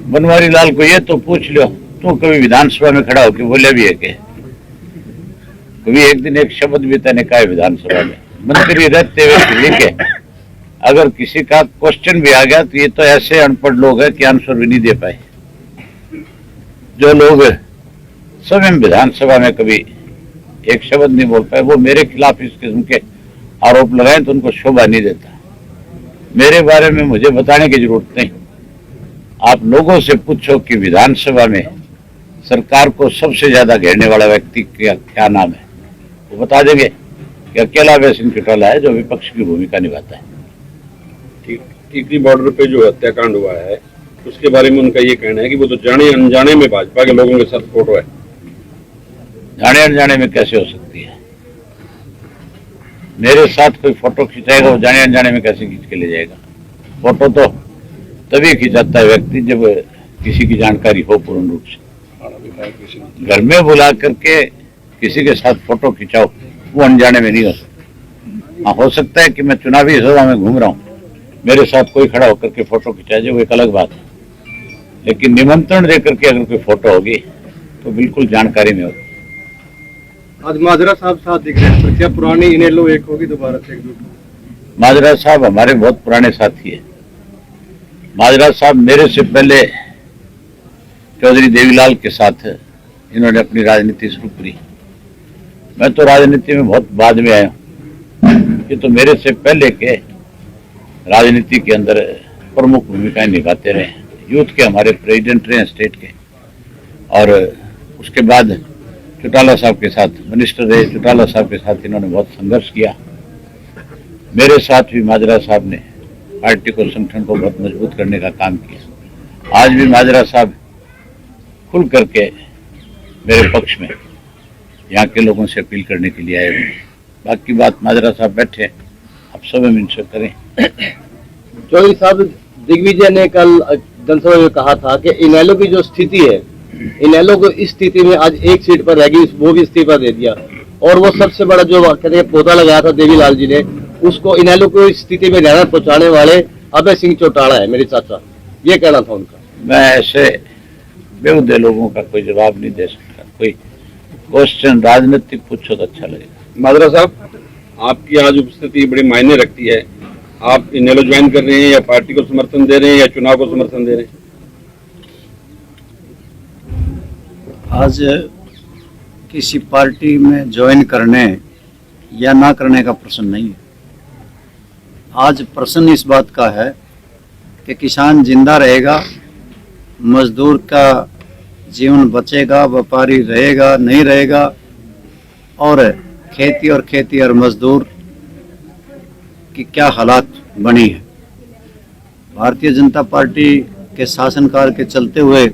बनवारी लाल को ये तो पूछ लो, तू कभी विधानसभा में खड़ा होकर बोले भी है कि कभी एक दिन एक शब्द भी तने कहा विधानसभा में? मंत्री रहते हुए लिखे, अगर किसी का क्वेश्चन भी आ गया तो ये तो ऐसे अनपढ़ लोग हैं कि आंसर भी नहीं दे पाए। जो लोग स्वयं विधानसभा में कभी एक शब्द नहीं बोल पाए, वो मेरे खिलाफ इस किस्म के आरोप लगाएं तो उनको शोभा नहीं देता। मेरे बारे में मुझे बताने की जरूरत नहीं। आप लोगों से पूछो कि विधानसभा में सरकार को सबसे ज्यादा घेरने वाला व्यक्ति क्या नाम है, वो बता देंगे कि अकेला अभय सिंह चौटाला है जो विपक्ष की भूमिका निभाता है। टिकरी बॉर्डर पे जो हत्याकांड हुआ है उसके बारे में उनका ये कहना है कि वो तो जाने अनजाने में भाजपा के लोगों के साथ फोटो है। जाने अनजाने में कैसे हो सकती है? मेरे साथ कोई फोटो खिंचाएगा, वो जाने अनजाने में कैसे खींच के ले जाएगा? फोटो तो तभी खिंचाता है व्यक्ति जब किसी की जानकारी हो पूर्ण रूप से। घर में बुला करके किसी के साथ फोटो खिंचाओ, वो अनजाने में नहीं हो सकता। हाँ, हो सकता है कि मैं चुनावी सभा में घूम रहा हूँ, मेरे साथ कोई खड़ा होकर के फोटो खिंचा जाए, वो एक अलग बात है। लेकिन निमंत्रण देकर के अगर कोई फोटो होगी तो बिल्कुल जानकारी में होगी। आज माजरा साहब साथ दिख रहे हैं, तो क्या पुरानी इनेलो एक होगी दोबारा से एकजुट? माजरा साहब हमारे बहुत पुराने साथी है। माजरा साहब मेरे से पहले चौधरी देवीलाल के साथ इन्होंने अपनी राजनीति शुरू करी। मैं तो राजनीति में बहुत बाद में आया हूँ, ये तो मेरे से पहले के राजनीति के अंदर प्रमुख भूमिकाएं निभाते रहे। यूथ के हमारे प्रेसिडेंट रहे स्टेट के, और उसके बाद चौटाला साहब के साथ मिनिस्टर रहे। चौटाला साहब के साथ इन्होंने बहुत संघर्ष किया। मेरे साथ भी माजरा साहब ने पार्टी को, संगठन को बहुत मजबूत करने का काम किया। आज भी माजरा साहब खुल करके मेरे पक्ष में यहाँ के लोगों से अपील करने के लिए आए हुए। बाकी बात माजरा साहब बैठे, आप सब इनसे करें। चौधरी साहब, दिग्विजय ने कल जनसभा में कहा था कि इनेलो की जो स्थिति है, इनेलो को इस स्थिति में आज एक सीट पर रहेगी, वो भी इस्तीफा दे दिया। और वो सबसे बड़ा जो कहते हैं पौधा लगाया था देवीलाल जी ने, उसको इनेलो को इस स्थिति में न्याय पहुंचाने वाले अभय सिंह चौटाला है, मेरे चाचा। ये कहना था उनका। मैं ऐसे बेहुदे लोगों का कोई जवाब नहीं दे सकता। कोई क्वेश्चन राजनीतिक पूछो तो अच्छा लगेगा। माजरा साहब, आपकी आज उपस्थिति बड़ी मायने रखती है। आप इनेलो ज्वाइन कर रहे हैं या पार्टी को समर्थन दे रहे हैं या चुनाव को समर्थन दे रहे हैं? आज किसी पार्टी में ज्वाइन करने या ना करने का प्रश्न नहीं है। आज प्रश्न इस बात का है कि किसान जिंदा रहेगा, मजदूर का जीवन बचेगा, व्यापारी रहेगा नहीं रहेगा, और खेती और मजदूर की क्या हालात बनी है। भारतीय जनता पार्टी के शासनकाल के चलते हुए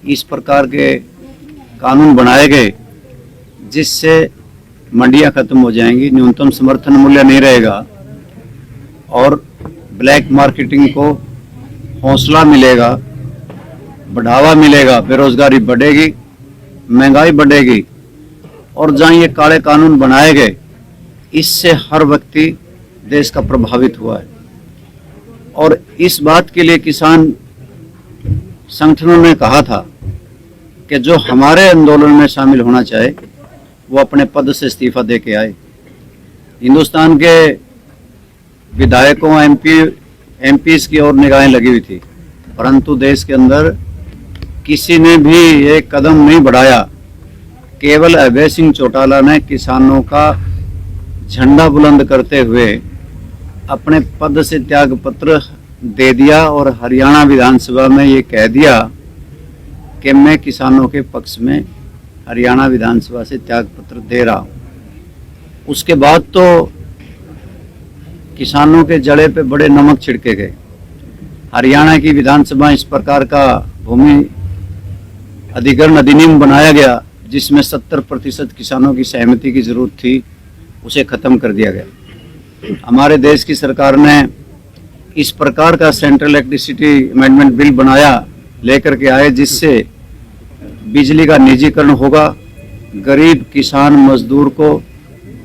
इस प्रकार के कानून बनाए गए जिससे मंडियां खत्म हो जाएंगी, न्यूनतम समर्थन मूल्य नहीं रहेगा और ब्लैक मार्केटिंग को हौसला मिलेगा, बढ़ावा मिलेगा, बेरोजगारी बढ़ेगी, महंगाई बढ़ेगी। और जहाँ ये काले कानून बनाए गए, इससे हर व्यक्ति देश का प्रभावित हुआ है। और इस बात के लिए किसान संगठनों ने कहा था कि जो हमारे आंदोलन में शामिल होना चाहे वो अपने पद से इस्तीफा दे के आए। हिंदुस्तान के विधायकों, एमपीज की ओर निगाहें लगी हुई थी, परंतु देश के अंदर किसी ने भी एक कदम नहीं बढ़ाया। केवल अभय सिंह चौटाला ने किसानों का झंडा बुलंद करते हुए अपने पद से त्याग पत्र दे दिया और हरियाणा विधानसभा में ये कह दिया कि मैं किसानों के पक्ष में हरियाणा विधानसभा से त्याग पत्र दे रहा हूँ। उसके बाद तो किसानों के जड़े पे बड़े नमक छिड़के गए। हरियाणा की विधानसभा इस प्रकार का भूमि अधिग्रहण अधिनियम बनाया गया जिसमें 70% किसानों की सहमति की जरूरत थी, उसे खत्म कर दिया गया। हमारे देश की सरकार ने इस प्रकार का सेंट्रल इलेक्ट्रिसिटी अमेंडमेंट बिल बनाया, लेकर के आए, जिससे बिजली का निजीकरण होगा। गरीब किसान मजदूर को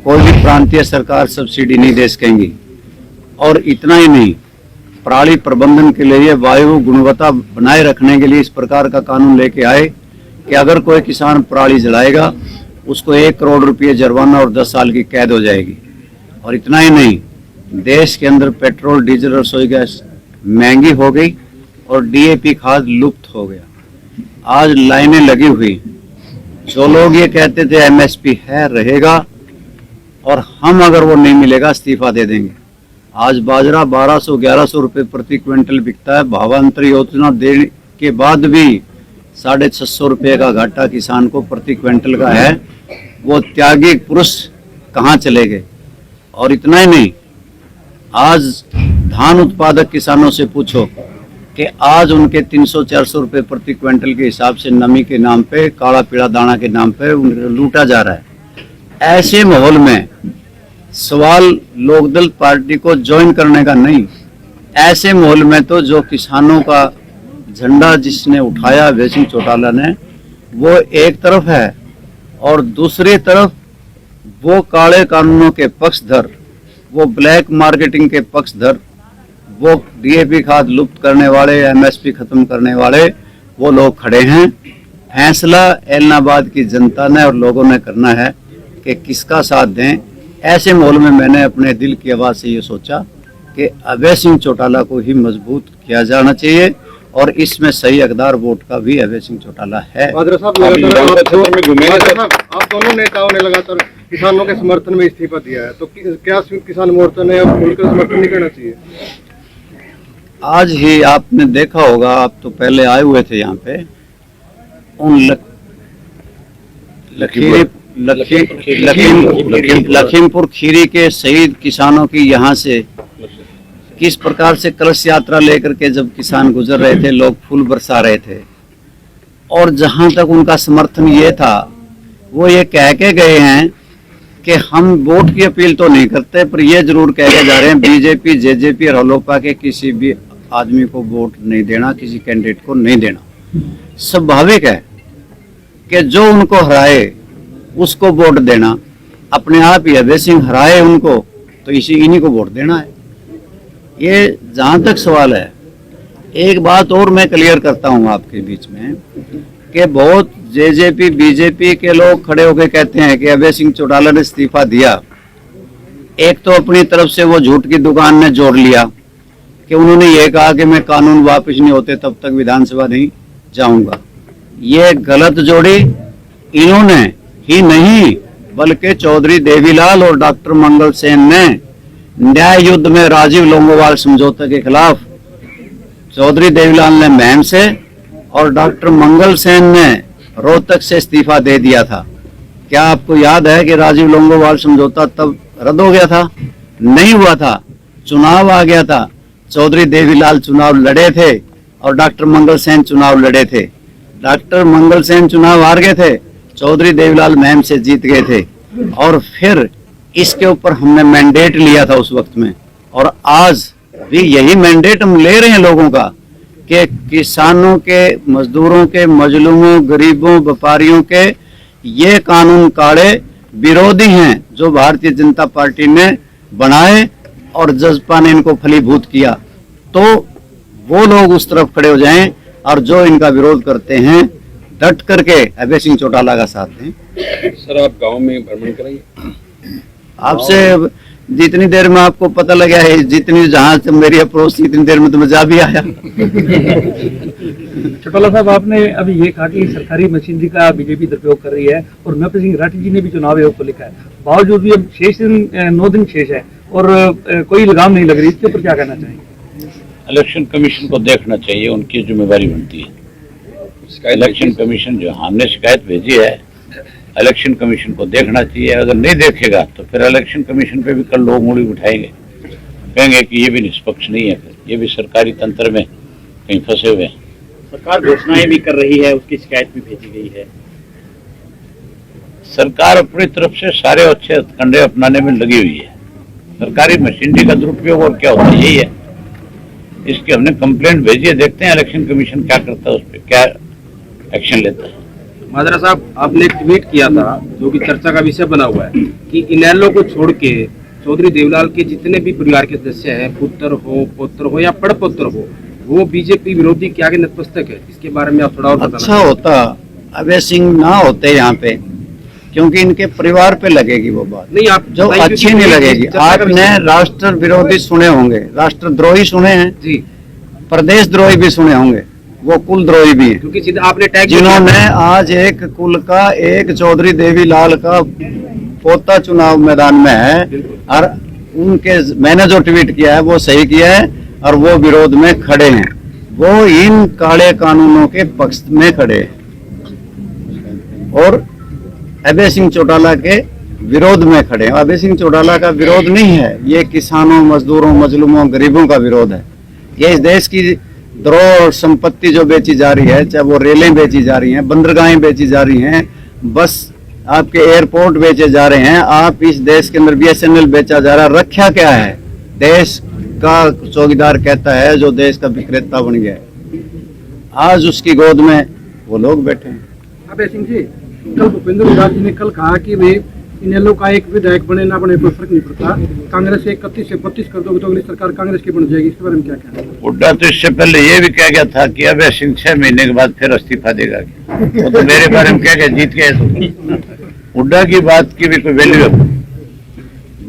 कोई भी प्रांतीय सरकार सब्सिडी नहीं दे सकेंगी। और इतना ही नहीं, पराली प्रबंधन के लिए, वायु गुणवत्ता बनाए रखने के लिए इस प्रकार का कानून लेके आए कि अगर कोई किसान पराली जलाएगा उसको 1 करोड़ रुपये जुर्माना और 10 साल की कैद हो जाएगी। और इतना ही नहीं, देश के अंदर पेट्रोल, डीजल, रसोई गैस महंगी हो गई और डीएपी खाद लुप्त हो गया। आज लाइनें लगी हुई, जो लोग ये कहते थे एमएसपी है, रहेगा, और हम अगर वो नहीं मिलेगा इस्तीफा दे देंगे। आज बाजरा 1200-1100 रुपये प्रति क्विंटल बिकता है। भावांतर योजना देने के बाद भी 650 रुपये का घाटा किसान को प्रति क्विंटल का है। वो त्यागी पुरुष कहाँ चले गए? और इतना ही नहीं, आज धान उत्पादक किसानों से पूछो कि आज उनके 300-400 रुपये प्रति क्विंटल के हिसाब से नमी के नाम पे, काला पीला दाना के नाम पे लूटा जा रहा है। ऐसे माहौल में सवाल लोकदल पार्टी को ज्वाइन करने का नहीं, ऐसे माहौल में तो जो किसानों का झंडा जिसने उठाया अभय सिंह चौटाला ने, वो एक तरफ है और दूसरी तरफ वो काले कानूनों के पक्षधर, वो ब्लैक मार्केटिंग के पक्षधर, वो डीएपी खाद लुप्त करने वाले, एमएसपी खत्म करने वाले वो लोग खड़े हैं। फैसला एलनाबाद की जनता ने और लोगों ने करना है कि किसका साथ दें। ऐसे माहौल में मैंने अपने दिल की आवाज़ से ये सोचा कि अभय सिंह चौटाला को ही मजबूत किया जाना चाहिए और इसमें सही हकदार वोट का भी अभय सिंह चौटाला है। माजरा साहब, आप दोनों नेताओं ने लगातार किसानों के समर्थन में इस्तीफा दिया है, तो क्या किसान मोर्चा ने अब खुलकर समर्थन नहीं करना चाहिए? आज ही आपने देखा होगा, आप तो पहले आए हुए थे यहाँ पे, उन लखीमपुर खीरी के शहीद किसानों की यहाँ से किस प्रकार से कलश यात्रा लेकर के जब किसान गुजर रहे थे, लोग फूल बरसा रहे थे, और जहाँ तक उनका समर्थन ये था, वो ये कह के गए हैं कि हम वोट की अपील तो नहीं करते, पर ये जरूर कह के जा रहे हैं बीजेपी, जेजेपी और हलोपा के किसी भी आदमी को वोट नहीं देना, किसी कैंडिडेट को नहीं देना। स्वाभाविक है कि जो उनको हराए उसको वोट देना, अपने आप ही अभय सिंह हराए उनको तो इन्हीं को वोट देना है। ये जहाँ तक सवाल है, एक बात और मैं क्लियर करता हूँ आपके बीच में कि बहुत जेजेपी, बीजेपी के लोग खड़े होकर कहते हैं कि अभय सिंह चौटाला ने इस्तीफा दिया। एक तो अपनी तरफ से वो झूठ की दुकान ने जोड़ लिया कि उन्होंने ये कहा कि मैं कानून वापस नहीं होते तब तक विधानसभा नहीं जाऊंगा। ये गलत जोड़ी इन्होंने ही नहीं बल्कि चौधरी देवीलाल और डॉक्टर मंगल सेन ने न्याय युद्ध में राजीव लोंगोवाल समझौते के खिलाफ चौधरी देवीलाल ने महम से और डॉक्टर मंगल सेन ने रोहतक से इस्तीफा दे दिया था। क्या आपको याद है कि राजीव लोंगोवाल समझौता तब रद्द हो गया था? नहीं हुआ था, चुनाव आ गया था। चौधरी देवीलाल चुनाव लड़े थे और डॉक्टर मंगल सेन चुनाव लड़े थे। डॉक्टर मंगल सेन चुनाव हार गए थे, चौधरी देवीलाल महम से जीत गए थे, और फिर इसके ऊपर हमने मैंडेट लिया था उस वक्त में, और आज भी यही मैंडेट हम ले रहे हैं लोगों का कि किसानों के, मजदूरों के, मजलूमों, गरीबों, व्यापारियों के ये कानून काढ़े विरोधी हैं जो भारतीय जनता पार्टी ने बनाए और जजपा ने इनको फलीभूत किया। तो वो लोग उस तरफ खड़े हो जाएं और जो इनका विरोध करते हैं डट करके अभय सिंह चौटाला का साथ दें। सर, आप गांव में भ्रमण करेंगे? आपसे जितनी देर में आपको पता लगा है, जितनी जहां से मेरी अप्रोच थी इतनी देर में तो मैं जा भी आया। चौटाला साहब, आपने अभी ये कहा कि सरकारी मशीनरी का बीजेपी दुरुपयोग कर रही है और नवप्रीत सिंह राठी जी ने भी चुनाव आयोग को लिखा है, बावजूद भी अब शेष 9 दिन शेष है और कोई लगाम नहीं लग रही, इसके ऊपर क्या कहना चाहिए? इलेक्शन कमीशन को देखना चाहिए, उनकी जिम्मेदारी बनती है। इलेक्शन कमीशन जो हमने शिकायत भेजी है, इलेक्शन कमीशन को देखना चाहिए। अगर नहीं देखेगा तो फिर इलेक्शन कमीशन पे भी कल लोग उंगली उठाएंगे, कहेंगे कि ये भी निष्पक्ष नहीं है, फिर ये भी सरकारी तंत्र में कहीं फंसे हुए हैं। सरकार घोषणाएं भी कर रही है, उसकी शिकायत भी भेजी गई है। सरकार अपनी तरफ से सारे अच्छे हथकंडे अपनाने में लगी हुई है। सरकारी मशीनरी का दुरुपयोग और क्या होता है, यही है। इसकी हमने कंप्लेंट भेजी है, देखते हैं इलेक्शन कमीशन क्या करता है, उस पर क्या एक्शन लेता है। माजरा साहब, आपने एक ट्वीट किया था जो कि चर्चा का विषय बना हुआ है कि इनेलो को छोड़ के चौधरी देवीलाल के जितने भी परिवार के सदस्य हैं, पुत्र हो, पौत्र हो या पड़पोत्र हो, वो बीजेपी विरोधी के आगे नतमस्तक है। इसके बारे में आप थोड़ा और बताना। अच्छा होता अभय सिंह ना होते यहाँ पे, क्योंकि इनके परिवार पे लगेगी वो बात, नहीं आप जो बताइए, अच्छी क्योंकि नहीं ये लगेगी। चर्चा का विषय आपने राष्ट्र विरोधी सुने होंगे, राष्ट्रद्रोही सुने हैं, जी, प्रदेश द्रोही भी सुने होंगे, वो कुल द्रोही भी हैं, क्योंकि सीधा आपने टैग जिन्होंने आज एक कुल का एक चौधरी देवीलाल का पोता चुनाव मैदान में है, और उनके मैंने जो ट्वीट किया है वो सही किया है, और वो विरोध में खड़े हैं, वो इन काले कानूनों के पक्ष में खड़े हैं और अभय सिंह चौटाला के विरोध में खड़े हैं। अभय सिंह चौटाला का विरोध नहीं है, ये किसानों, मजदूरों, मजलूमों, गरीबों का विरोध है। ये इस देश की धरोहर और संपत्ति जो बेची जा रही है, चाहे वो रेलें बेची जा रही हैं, बंदरगाहें बेची जा रही हैं, बस आपके एयरपोर्ट बेचे जा रहे हैं, आप इस देश के अंदर BSNL बेचा जा रहा है। रखा क्या है? देश का चौकीदार कहता है जो देश का विक्रेता बन गया है, आज उसकी गोद में वो लोग बैठे हैं। अभय सिंह जी, कल भूपेंद्र हुड्डा जी ने कल कहा कि वे इनेलो का एक विधायक बने ना बने कोई फर्क नहीं पड़ता, कांग्रेस से 31 से 32 कर दोगे तो अगली सरकार कांग्रेस की बन जाएगी। इसके बारे में क्या कहना है? हुड्डा तो इससे पहले ये भी कह गया था कि अभय सिंह 6 महीने के बाद फिर इस्तीफा देगा। वो तो मेरे बारे में कह गया, जीत गए तो। हुड्डा की बात की भी कोई वैल्यू है?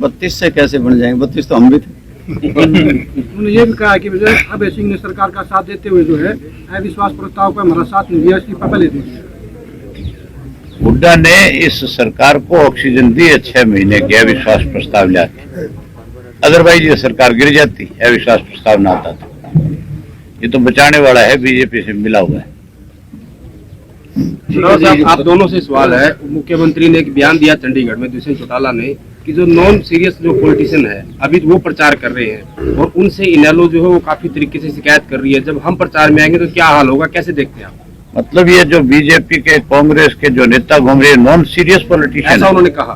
32 से कैसे बन जाएंगे? 32 तो हम भी थे। उन्होंने ये भी कहा कि अभय सिंह ने सरकार का साथ देते हुए जो है अविश्वास प्रस्ताव को हमारा साथ नहीं दिया, इस्तीफा पहले दे दिया। हुड्डा ने इस सरकार को ऑक्सीजन दी है 6 महीने के अविश्वास प्रस्ताव लाके, अदरवाइज ये सरकार गिर जाती, अविश्वास प्रस्ताव ना आता तो। ये तो बचाने वाला है, बीजेपी से मिला हुआ है। साहब, आप दोनों से सवाल है। मुख्यमंत्री ने एक बयान दिया चंडीगढ़ में, दुष्यंत चौटाला ने, कि जो नॉन सीरियस जो पॉलिटिशियन है अभी वो प्रचार कर रहे हैं और उनसे इनेलो जो है वो काफी तरीके से शिकायत कर रही है। जब हम प्रचार में आएंगे तो क्या हाल होगा, कैसे देखते हैं आप? मतलब ये जो बीजेपी के, कांग्रेस के जो नेता घूम रहे नॉन सीरियस पॉलिटिशियन, ऐसा उन्होंने कहा।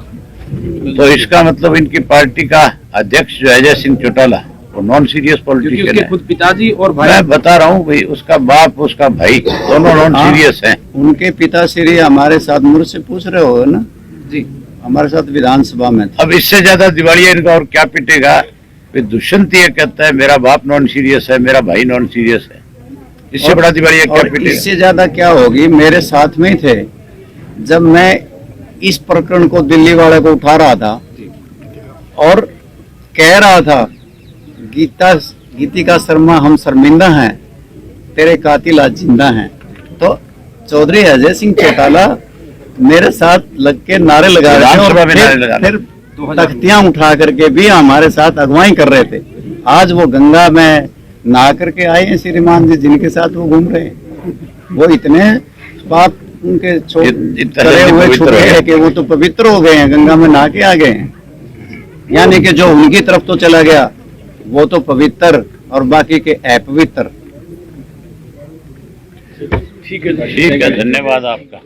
तो इसका मतलब इनकी पार्टी का अध्यक्ष जो अजय सिंह चौटाला वो नॉन सीरियस पॉलिटिशियन उसके है। खुद पिताजी और भाई, मैं बता रहा हूँ भाई, उसका बाप, उसका भाई, दोनों नॉन सीरियस हैं। उनके पिताश्री हमारे साथ मुझसे पूछ रहे हो ना जी, हमारे साथ विधानसभा में थे। अब इससे ज्यादा दिवालिया इनका और क्या पिटेगा? दुष्यंत ये कहता है मेरा बाप नॉन सीरियस है, मेरा भाई नॉन सीरियस है, इससे बड़ा दिवालिया क्या और पिटेगा? इससे ज्यादा क्या होगी? मेरे साथ में ही थे जब मैं इस प्रकरण को दिल्ली वाले को उठा रहा था और कह रहा था गीतिका शर्मा हम शर्मिंदा हैं, तेरे कातिल आज जिंदा हैं। तो चौधरी अजय सिंह चौटाला मेरे साथ लग के नारे लगा रहे थे और फिर तख्तियां उठा करके भी हमारे साथ अगुवाई कर रहे थे। आज वो गंगा में नहा करके आए हैं श्रीमान जी, जिनके साथ वो घूम रहे हैं, वो इतने पाप उनके करे हुए छूटे हैं कि वो तो पवित्र हो गए हैं, गंगा में नहा के आ गए हैं। यानी कि जो उनकी तरफ तो चला गया वो तो पवित्र और बाकी के अपवित्र। ठीक है, ठीक है, धन्यवाद आपका।